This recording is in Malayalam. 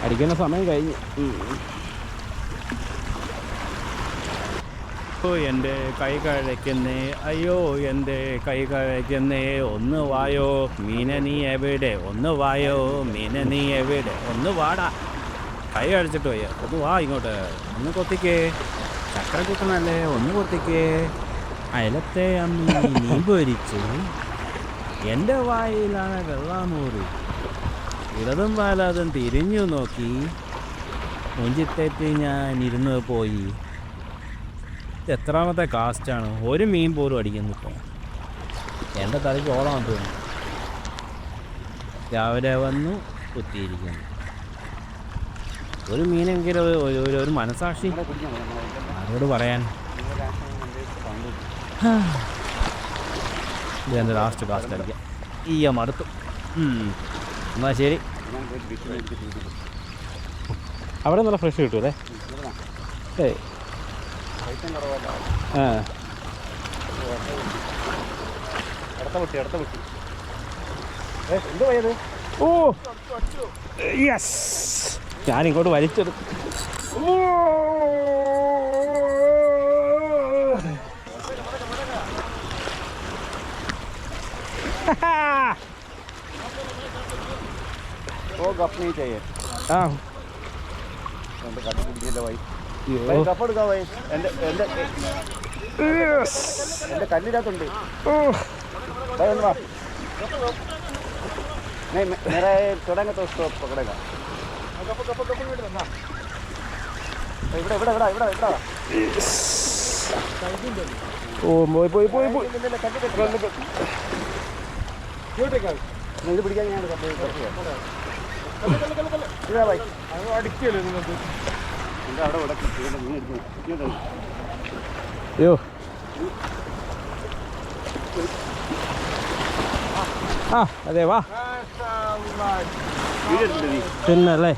അടിക്കുന്ന സമയം കഴിഞ്ഞു. ഓ എൻ്റെ കൈ കഴിക്കുന്നേ, അയ്യോ എൻ്റെ കൈ കഴിക്കുന്നേ, ഒന്ന് വായോ മീന നീ എവിടെ, ഒന്ന് വായോ മീന നീ എവിടെ, ഒന്ന് വാടാ. കൈ കഴിച്ചിട്ട് പോയ ഒന്ന് വാ ഇങ്ങോട്ട്, ഒന്ന് കൊത്തിക്കേ. ചക്കര കുട്ടനല്ലേ, ഒന്ന് കൊത്തിക്കേ. അയലത്തെ അമ്മി നീ പൊരിച്ചു, എൻ്റെ വായിലാണ് വെള്ളാമൂറി. ഇടതും വാലാതും തിരിഞ്ഞു നോക്കി, മുഞ്ചിത്തേറ്റ് ഞാൻ ഇരുന്ന് പോയി. എത്രാമത്തെ കാസ്റ്റാണ്, ഒരു മീൻ പോലും അടിക്കുന്നു ഇപ്പോൾ. എൻ്റെ തലയ്ക്ക് ഓളാൻ തോന്നുന്നു. രാവിലെ വന്നു കുത്തിയിരിക്കുന്നു. ഒരു മീനെങ്കിലും ഒരു മനസാക്ഷി ആരോട് പറയാൻ. ഇതെൻ്റെ ലാസ്റ്റ് കാസ്റ്റ് അടിക്കാം. മടുത്തു. എന്നാൽ ശരി. അവിടെ നല്ല ഫ്രഷ് കിട്ടുമല്ലേ? ഏയ് ഓ യെസ്, ഞാനിങ്ങോട്ട് വലിച്ചത്. എന്റെ കല്ലിനകത്തുണ്ട്. मेरा चढ़ेंगे तो उसको पकड़ेगा. ഓ പോയി പോയി പോയി പോയി. ഇത് പിടിക്കാൻ ഞാൻ അടിക്കല്ലോ നിങ്ങൾക്ക്. അവിടെ അയ്യോ ആ അതെ വാ പിന്നല്ലേ.